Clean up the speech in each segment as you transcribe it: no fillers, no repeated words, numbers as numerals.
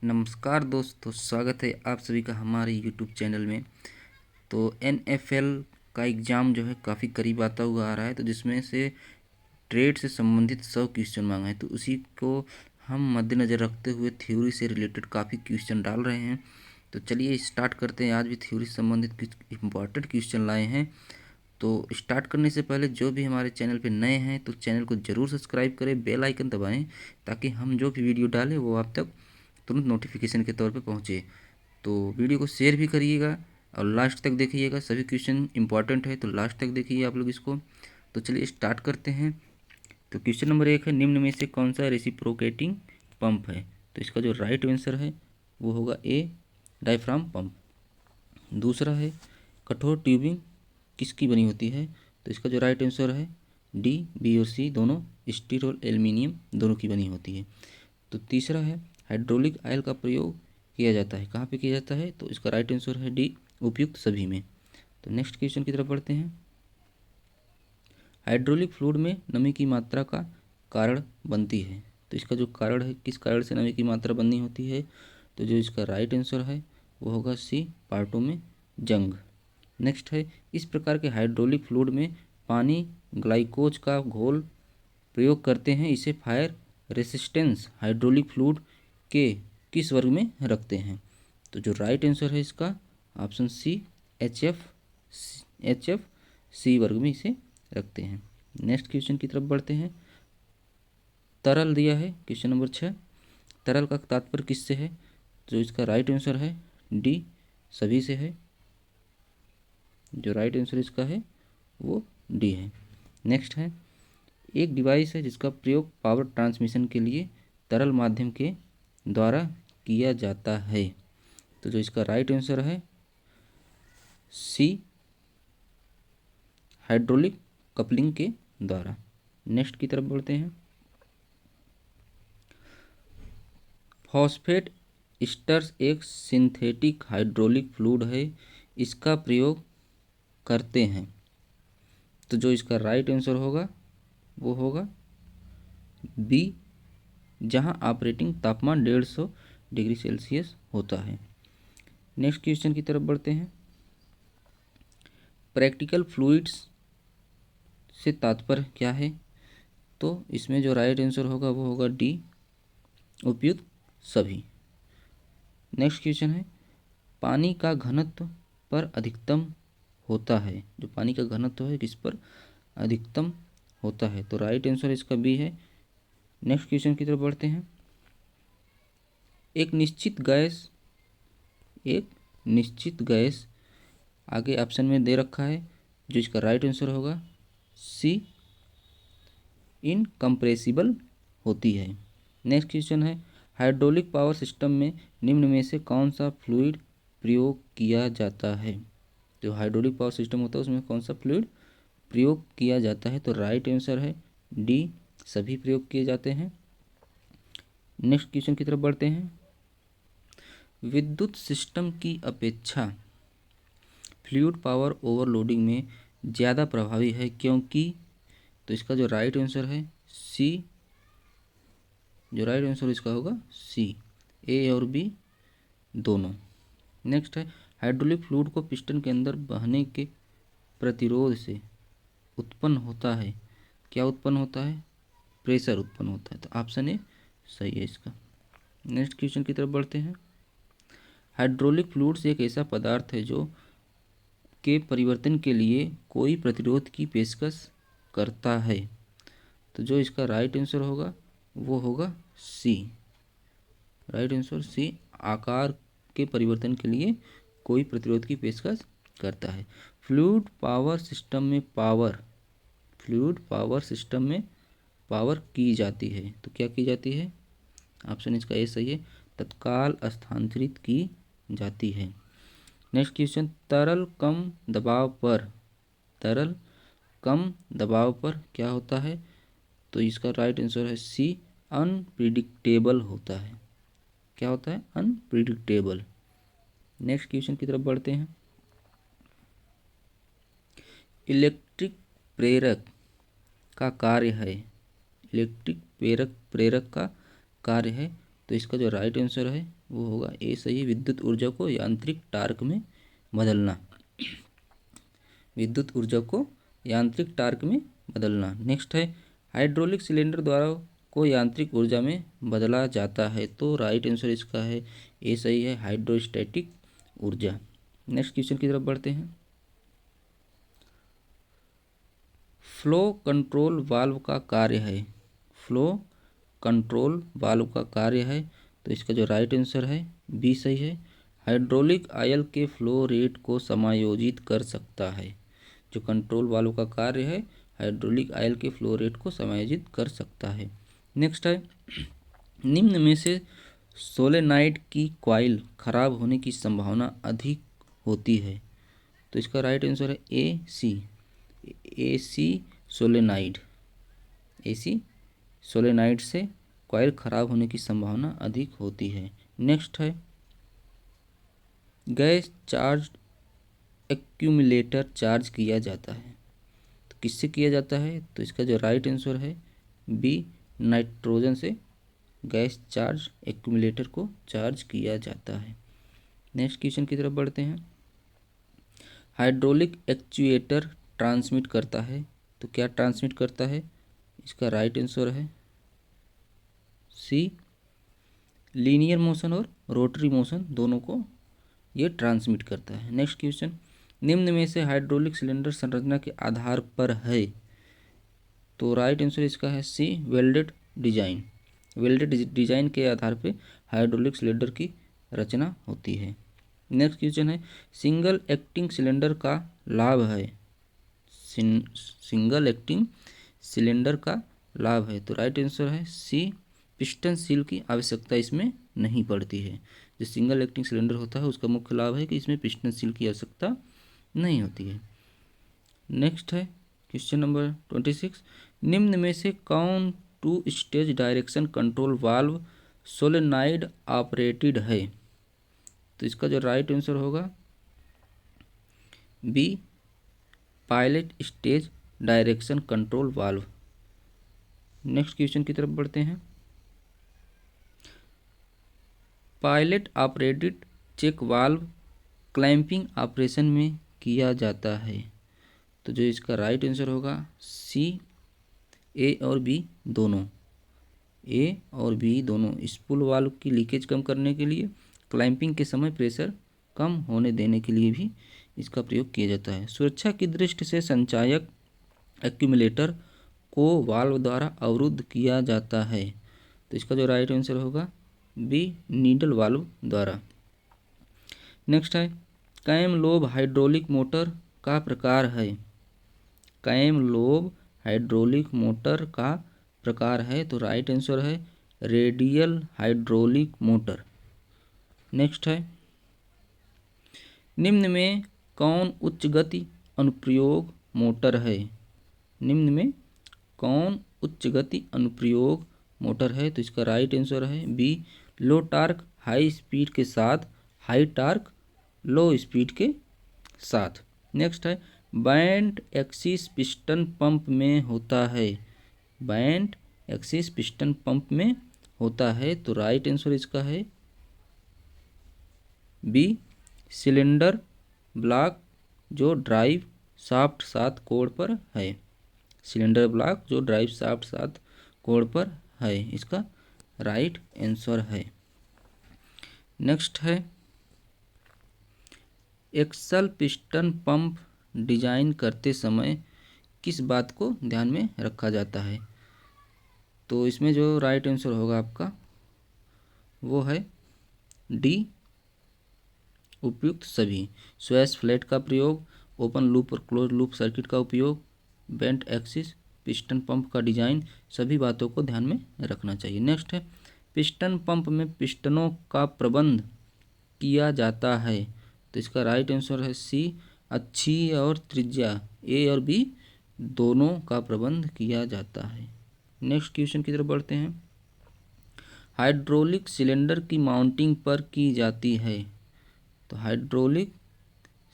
नमस्कार दोस्तों, स्वागत है आप सभी का हमारे यूट्यूब चैनल में। तो NFL का एग्ज़ाम जो है काफ़ी करीब आता हुआ आ रहा है, तो जिसमें से ट्रेड से संबंधित 100 क्वेश्चन मांगा है, तो उसी को हम मद्देनज़र रखते हुए थ्योरी से रिलेटेड काफ़ी क्वेश्चन डाल रहे हैं। तो चलिए स्टार्ट करते हैं। आज भी थ्योरी से संबंधित कुछ इंपॉर्टेंट क्वेश्चन लाए हैं। तो स्टार्ट करने से पहले जो भी हमारे चैनल पे नए हैं तो चैनल को ज़रूर सब्सक्राइब करें, बेल आइकन दबाएं, ताकि हम जो भी वीडियो डालें वो आप तक तुरंत नोटिफिकेशन के तौर पे पहुँचे। तो वीडियो को शेयर भी करिएगा और लास्ट तक देखिएगा, सभी क्वेश्चन इंपॉर्टेंट है तो लास्ट तक देखिए आप लोग इसको। तो चलिए स्टार्ट करते हैं। तो क्वेश्चन नंबर 1 है, निम्न में से कौन सा रेसिप्रोकेटिंग पंप है? तो इसका जो राइट आंसर है वो होगा ए, डायफ्राम पंप। दूसरा है, कठोर ट्यूबिंग किसकी बनी होती है? तो इसका जो राइट आंसर है डी, बी और सी दोनों स्टील और एल्युमिनियम दोनों की बनी होती है। तो तीसरा है, हाइड्रोलिक ऑयल का प्रयोग किया जाता है, कहाँ पे किया जाता है? तो इसका राइट आंसर है डी, उपयुक्त सभी में। तो नेक्स्ट क्वेश्चन की तरफ बढ़ते हैं। हाइड्रोलिक फ्लूइड में नमी की मात्रा का कारण बनती है, तो इसका जो कारण है, किस कारण से नमी की मात्रा बननी होती है? तो जो इसका राइट आंसर है वो होगा सी, पार्टों में जंग। नेक्स्ट है, इस प्रकार के हाइड्रोलिक फ्लूइड में पानी ग्लाइकोज का घोल प्रयोग करते हैं, इसे फायर रेसिस्टेंस हाइड्रोलिक फ्लूइड के किस वर्ग में रखते हैं? तो जो राइट आंसर है इसका option C, H F C वर्ग में इसे रखते हैं। नेक्स्ट क्वेश्चन की तरफ बढ़ते हैं। तरल दिया है क्वेश्चन नंबर 6, तरल का तात्पर्य किससे है? जो इसका राइट आंसर है डी, सभी से है। जो राइट आंसर इसका है वो डी है। नेक्स्ट है, एक डिवाइस है जिसका प्रयोग पावर ट्रांसमिशन के लिए तरल माध्यम के द्वारा किया जाता है, तो जो इसका राइट आंसर है सी, हाइड्रोलिक कपलिंग के द्वारा। नेक्स्ट की तरफ बढ़ते हैं। फॉस्फेट स्टर्स एक सिंथेटिक हाइड्रोलिक फ्लूइड है, इसका प्रयोग करते हैं, तो जो इसका राइट आंसर होगा वो होगा बी, जहां ऑपरेटिंग तापमान 150 डिग्री सेल्सियस होता है। नेक्स्ट क्वेश्चन की तरफ बढ़ते हैं। प्रैक्टिकल फ्लूइड्स से तात्पर्य क्या है? तो इसमें जो राइट आंसर होगा वो होगा डी, उपयुक्त सभी। नेक्स्ट क्वेश्चन है, पानी का घनत्व पर अधिकतम होता है, जो पानी का घनत्व है किस पर अधिकतम होता है? तो राइट आंसर इसका बी है। नेक्स्ट क्वेश्चन की तरफ बढ़ते हैं। एक निश्चित गैस आगे ऑप्शन में दे रखा है, जो इसका राइट आंसर होगा सी, इनकम्प्रेसिबल होती है। नेक्स्ट क्वेश्चन है, हाइड्रोलिक पावर सिस्टम में निम्न में से कौन सा फ्लूइड प्रयोग किया जाता है? जो हाइड्रोलिक पावर सिस्टम होता है उसमें कौन सा फ्लूइड प्रयोग किया जाता है? तो राइट आंसर है डी, सभी प्रयोग किए जाते हैं। नेक्स्ट क्वेश्चन की तरफ बढ़ते हैं। विद्युत सिस्टम की अपेक्षा फ्लूइड पावर ओवरलोडिंग में ज़्यादा प्रभावी है, क्योंकि? तो इसका जो राइट आंसर है सी, जो राइट आंसर इसका होगा सी, ए और बी दोनों। नेक्स्ट है, हाइड्रोलिक फ्लूइड को पिस्टन के अंदर बहने के प्रतिरोध से उत्पन्न होता है, क्या उत्पन्न होता है? प्रेशर उत्पन्न होता है, तो ऑप्शन ए सही है इसका। नेक्स्ट क्वेश्चन की तरफ बढ़ते हैं। हाइड्रोलिक फ्लूइड्स एक ऐसा पदार्थ है जो के परिवर्तन के लिए कोई प्रतिरोध की पेशकश करता है, तो जो इसका राइट आंसर होगा वो होगा सी, राइट आंसर सी, आकार के परिवर्तन के लिए कोई प्रतिरोध की पेशकश करता है। फ्लूइड पावर सिस्टम में पावर की जाती है, तो क्या की जाती है? ऑप्शन इसका ए सही है, तत्काल स्थानांतरित की जाती है। नेक्स्ट क्वेश्चन, तरल कम दबाव पर क्या होता है? तो इसका राइट आंसर है सी, अनप्रिडिक्टेबल होता है। क्या होता है? अनप्रिडिक्टेबल। नेक्स्ट क्वेश्चन की तरफ बढ़ते हैं। इलेक्ट्रिक प्रेरक का कार्य है, इलेक्ट्रिक प्रेरक का कार्य है, तो इसका जो राइट आंसर है वो होगा ए सही है, विद्युत ऊर्जा को यांत्रिक टार्क में बदलना, विद्युत ऊर्जा को यांत्रिक टार्क में बदलना। नेक्स्ट है हाइड्रोलिक सिलेंडर द्वारा को यांत्रिक ऊर्जा में बदला जाता है, तो राइट आंसर इसका है ए सही है, हाइड्रोस्टैटिक ऊर्जा। नेक्स्ट क्वेश्चन की तरफ बढ़ते हैं। फ्लो कंट्रोल वाल्व का कार्य है, फ्लो कंट्रोल वाल्व का कार्य है, तो इसका जो राइट आंसर है बी सही है, हाइड्रोलिक आयल के फ्लो रेट को समायोजित कर सकता है। जो कंट्रोल वाल्व का कार्य है हाइड्रोलिक आयल के फ्लो रेट को समायोजित कर सकता है। नेक्स्ट है निम्न में से सोलेनाइड की कॉइल खराब होने की संभावना अधिक होती है, तो इसका राइट आंसर है ए सी सोलेनाइड, एसी सोलेनाइड से कॉइल खराब होने की संभावना अधिक होती है। नेक्स्ट है गैस चार्ज एक्यूमुलेटर चार्ज किया जाता है, तो किससे किया जाता है, तो इसका जो राइट आंसर है बी नाइट्रोजन से गैस चार्ज एक्यूमुलेटर को चार्ज किया जाता है। नेक्स्ट क्वेश्चन की तरफ बढ़ते हैं। हाइड्रोलिक एक्चुएटर ट्रांसमिट करता है, तो क्या ट्रांसमिट करता है, इसका राइट आंसर है सी लीनियर मोशन और रोटरी मोशन दोनों को ये ट्रांसमिट करता है। नेक्स्ट क्वेश्चन निम्न में से हाइड्रोलिक सिलेंडर संरचना के आधार पर है, तो राइट आंसर इसका है सी वेल्डेड डिजाइन, वेल्डेड डिजाइन के आधार पे हाइड्रोलिक सिलेंडर की रचना होती है। नेक्स्ट क्वेश्चन है सिंगल एक्टिंग सिलेंडर का लाभ है, सिंगल एक्टिंग सिलेंडर का लाभ है, तो राइट आंसर है सी पिस्टन सील की आवश्यकता इसमें नहीं पड़ती है। जो सिंगल एक्टिंग सिलेंडर होता है उसका मुख्य लाभ है कि इसमें पिस्टन सील की आवश्यकता नहीं होती है। नेक्स्ट है क्वेश्चन नंबर 26 निम्न में से कौन two stage direction control valve solenoid operated है, तो इसका जो राइट आंसर होगा B pilot stage direction control valve. Next question की तरफ बढ़ते हैं। Pilot operated check valve clamping operation में किया जाता है, तो जो इसका राइट आंसर होगा सी ए और बी दोनों, ए और बी दोनों स्पूल वाल्व की लीकेज कम करने के लिए, क्लैंपिंग के समय प्रेशर कम होने देने के लिए भी इसका प्रयोग किया जाता है। सुरक्षा की दृष्टि से संचायक एक्यूमुलेटर को वाल्व द्वारा अवरुद्ध किया जाता है, तो इसका जो राइट आंसर होगा बी नीडल वाल्व द्वारा। नेक्स्ट है कैम लोब हाइड्रोलिक मोटर का प्रकार है, कैम लोब हाइड्रोलिक मोटर का प्रकार है, तो राइट आंसर है रेडियल हाइड्रोलिक मोटर। नेक्स्ट है निम्न में कौन उच्च गति अनुप्रयोग मोटर है, निम्न में कौन उच्च गति अनुप्रयोग मोटर है, तो इसका राइट आंसर है बी लो टार्क हाई स्पीड के साथ, हाई टार्क लो स्पीड के साथ। नेक्स्ट है बैंड एक्सिस पिस्टन पंप में होता है, बैंड एक्सिस पिस्टन पंप में होता है, तो राइट आंसर इसका है बी सिलेंडर ब्लॉक जो ड्राइव शाफ्ट 7 कोण पर है, सिलेंडर ब्लॉक जो ड्राइव शाफ्ट 7 कोण पर है, इसका राइट आंसर है। नेक्स्ट है एक्सल पिस्टन पंप डिजाइन करते समय किस बात को ध्यान में रखा जाता है, तो इसमें जो राइट आंसर होगा आपका वो है डी उपयुक्त सभी, स्वेस फ्लैट का प्रयोग, ओपन लूप और क्लोज लूप सर्किट का उपयोग, बेंट एक्सिस पिस्टन पंप का डिजाइन, सभी बातों को ध्यान में रखना चाहिए। नेक्स्ट है पिस्टन पंप में पिस्टनों का प्रबंध किया जाता है, तो इसका राइट आंसर है सी अच्छी और त्रिज्या, ए और बी दोनों का प्रबंध किया जाता है। नेक्स्ट क्वेश्चन की तरफ बढ़ते हैं। हाइड्रोलिक सिलेंडर की माउंटिंग पर की जाती है, तो हाइड्रोलिक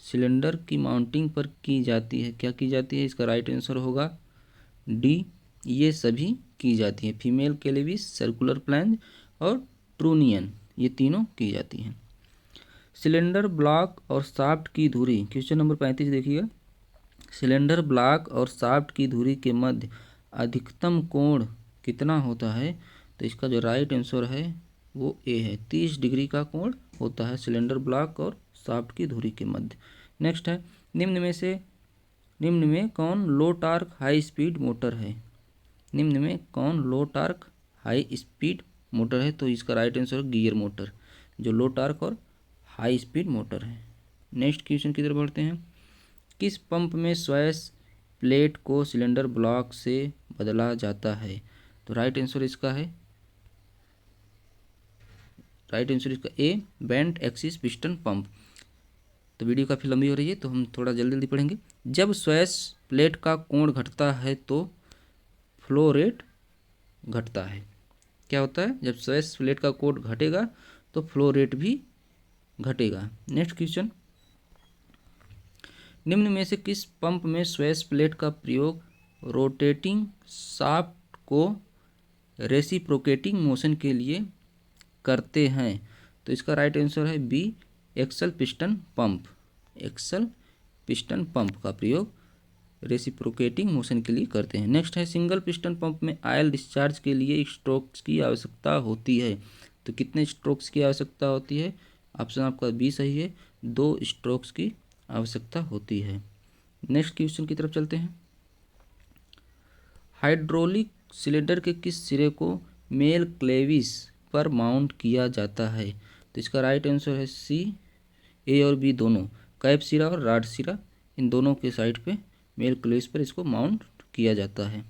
सिलेंडर की माउंटिंग पर की जाती है, क्या की जाती है, इसका राइट आंसर होगा डी ये सभी की जाती है, फीमेल के लिए भी सर्कुलर फ्लैंज और ट्रूनियन ये तीनों की जाती हैं। सिलेंडर ब्लॉक और शाफ्ट की धुरी, क्वेश्चन नंबर 35 देखिएगा। सिलेंडर ब्लॉक और शाफ्ट की धुरी के मध्य अधिकतम कोण कितना होता है? तो इसका जो राइट आंसर है वो ए है, 30 डिग्री का कोण होता है सिलेंडर ब्लॉक और शाफ्ट की धुरी के मध्य। नेक्स्ट है, निम्न में कौन लो टार्क हाई स्पीड मोटर है? निम्न में कौन लो टार्क हाई स्पीड मोटर है? तो इसका राइट आंसर है गियर मोटर, जो लो टार्क और हाई स्पीड मोटर है। नेक्स्ट क्वेश्चन की तरफ बढ़ते हैं। किस पंप में स्वैश प्लेट को सिलेंडर ब्लॉक से बदला जाता है? तो राइट आंसर इसका ए, बेंट एक्सिस पिस्टन पंप। तो वीडियो काफ़ी लंबी हो रही है तो हम थोड़ा जल्दी जल्दी पढ़ेंगे। जब स्वैश प्लेट का कोण घटता है तो फ्लो रेट घटता है। क्या होता है? जब स्वैश प्लेट का कोण घटेगा तो फ्लो रेट भी घटेगा। नेक्स्ट क्वेश्चन, निम्न में से किस पंप में स्वैश प्लेट का प्रयोग रोटेटिंग शाफ्ट को रेसिप्रोकेटिंग मोशन के लिए करते हैं? तो इसका राइट आंसर है B, axial piston pump. Axial piston pump का प्रयोग रेसिप्रोकेटिंग मोशन के लिए करते हैं। नेक्स्ट है, सिंगल पिस्टन पंप में ऑयल डिस्चार्ज के लिए स्ट्रोक्स की आवश्यकता होती है। तो कितने स्ट्रोक्स की आवश्यकता होती है? ऑप्शन आपका बी सही है, 2 स्ट्रोक्स की आवश्यकता होती है। नेक्स्ट क्वेश्चन की तरफ चलते हैं। हाइड्रोलिक सिलेंडर के किस सिरे को मेल क्लेविस पर माउंट किया जाता है? तो इसका राइट आंसर है सी, ए और बी दोनों, कैप सिरा और राड सिरा, इन दोनों के साइड पे मेल क्लेविस पर इसको माउंट किया जाता है।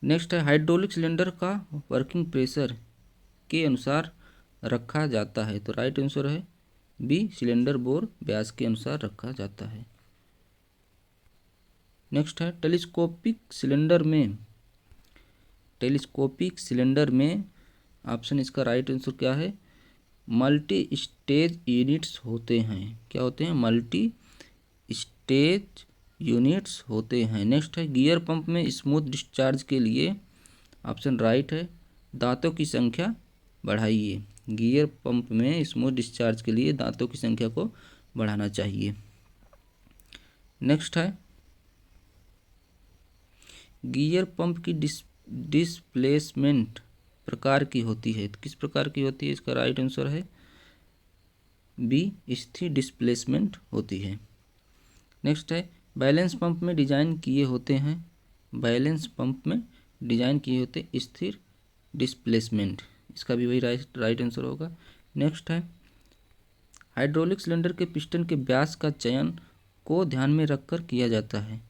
नेक्स्ट है, हाइड्रोलिक सिलेंडर का वर्किंग प्रेशर के अनुसार रखा जाता है। तो राइट आंसर है बी, सिलेंडर बोर व्यास के अनुसार रखा जाता है। नेक्स्ट है, टेलीस्कोपिक सिलेंडर में ऑप्शन इसका राइट आंसर क्या है? मल्टी स्टेज यूनिट्स होते हैं। क्या होते हैं? मल्टी स्टेज यूनिट्स होते हैं। नेक्स्ट है, गियर पंप में स्मूथ डिस्चार्ज के लिए ऑप्शन राइट है, दांतों की संख्या बढ़ाइए। गियर पंप में स्मूथ डिस्चार्ज के लिए दांतों की संख्या को बढ़ाना चाहिए। नेक्स्ट है, गियर पंप की डिस्प्लेसमेंट प्रकार की होती है। तो किस प्रकार की होती है? इसका राइट आंसर है बी, स्थिर डिस्प्लेसमेंट होती है। नेक्स्ट है, बैलेंस पंप में डिजाइन किए होते हैं स्थिर डिस्प्लेसमेंट, इसका भी वही राइट आंसर होगा। नेक्स्ट है, हाइड्रोलिक सिलेंडर के पिस्टन के व्यास का चयन को ध्यान में रखकर किया जाता है।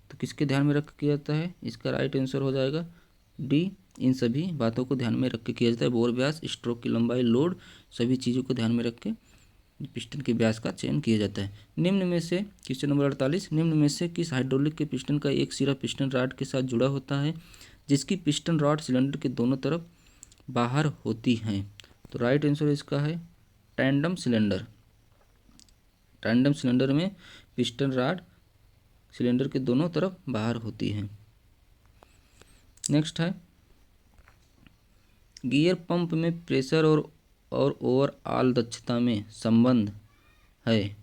तो किसके ध्यान में रख किया जाता है? इसका राइट आंसर हो जाएगा डी, इन सभी बातों को ध्यान में रख के किया जाता है। बोर व्यास, स्ट्रोक की लंबाई, लोड, सभी चीज़ों को ध्यान में रख के पिस्टन के व्यास का चयन किया जाता है। निम्न में से क्वेश्चन नंबर 48, निम्न में से किस हाइड्रोलिक के पिस्टन का एक सिरा पिस्टन रॉड के साथ जुड़ा होता है जिसकी पिस्टन रॉड सिलेंडर के दोनों तरफ बाहर होती हैं? तो राइट आंसर इसका है टैंडम सिलेंडर। टैंडम सिलेंडर में पिस्टन रॉड सिलेंडर के दोनों तरफ बाहर होती है। नेक्स्ट है, गियर पंप में प्रेशर और ओवरऑल दक्षता में संबंध है।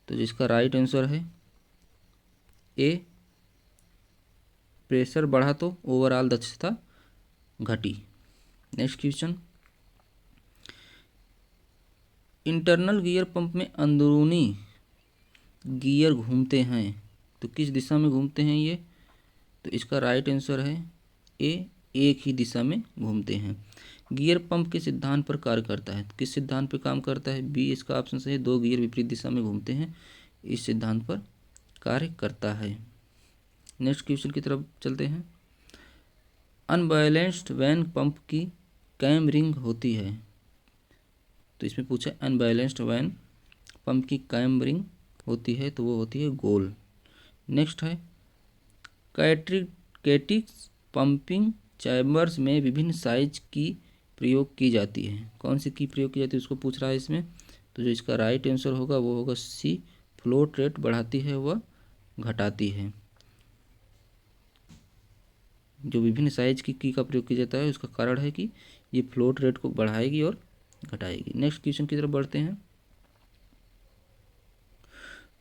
तो जिसका राइट आंसर है ए, प्रेशर बढ़ा तो ओवरऑल दक्षता घटी। Next question, internal gear pump में अंदरूनी गियर घूमते हैं। तो किस दिशा में घूमते हैं ये? तो इसका राइट आंसर है ए, एक ही दिशा में घूमते हैं। गियर पंप के सिद्धांत पर कार्य करता है। किस सिद्धांत पर काम करता है? बी, इसका ऑप्शन सही है, 2 गियर विपरीत दिशा में घूमते हैं, इस सिद्धांत पर कार्य करता है। नेक्स्ट क्वेश्चन की तरफ चलते हैं। अनबैलेंस्ड वैन पंप की कैम रिंग होती है। तो इसमें पूछा अनबैलेंस्ड वैन पंप की कैम रिंग होती है, तो वो होती है गोल। नेक्स्ट है, कैटिक्स पंपिंग चैम्बर्स में विभिन्न साइज की प्रयोग की जाती है। कौन सी की प्रयोग की जाती है उसको पूछ रहा है इसमें। तो जो इसका राइट आंसर होगा वो होगा सी, फ्लोट रेट बढ़ाती है व घटाती है। जो विभिन्न साइज की का प्रयोग किया जाता है उसका कारण है कि ये फ्लोट रेट को बढ़ाएगी और घटाएगी। नेक्स्ट क्वेश्चन की तरफ बढ़ते हैं।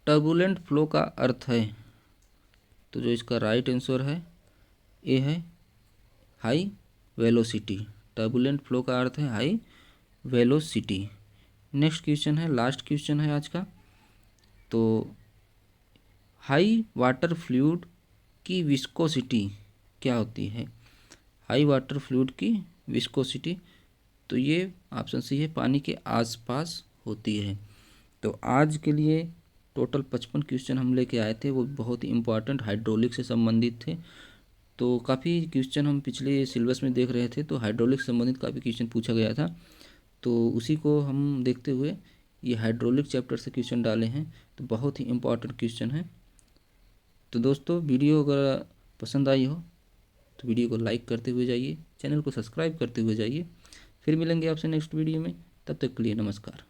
टर्बुलेंट फ्लो का अर्थ है, तो जो इसका राइट आंसर है ए है हाई वेलोसिटी। टर्बुलेंट फ्लो का अर्थ है हाई वेलोसिटी। नेक्स्ट क्वेश्चन है, लास्ट क्वेश्चन है आज का। तो हाई वाटर फ्लूइड की विस्कोसिटी क्या होती है? हाई वाटर फ्लूइड की विस्कोसिटी, तो ये ऑप्शन सी है, पानी के आसपास होती है। तो आज के लिए टोटल 55 क्वेश्चन हम लेके आए थे, वो बहुत ही इंपॉर्टेंट हाइड्रोलिक से संबंधित थे। तो काफ़ी क्वेश्चन हम पिछले सिलेबस में देख रहे थे, तो हाइड्रोलिक से संबंधित काफ़ी क्वेश्चन पूछा गया था, तो उसी को हम देखते हुए ये हाइड्रोलिक चैप्टर से क्वेश्चन डाले हैं। तो बहुत ही इंपॉर्टेंट क्वेश्चन है। तो दोस्तों, वीडियो अगर पसंद आई हो तो वीडियो को लाइक करते हुए जाइए, चैनल को सब्सक्राइब करते हुए जाइए। फिर मिलेंगे आपसे नेक्स्ट वीडियो में, तब तक के लिए नमस्कार।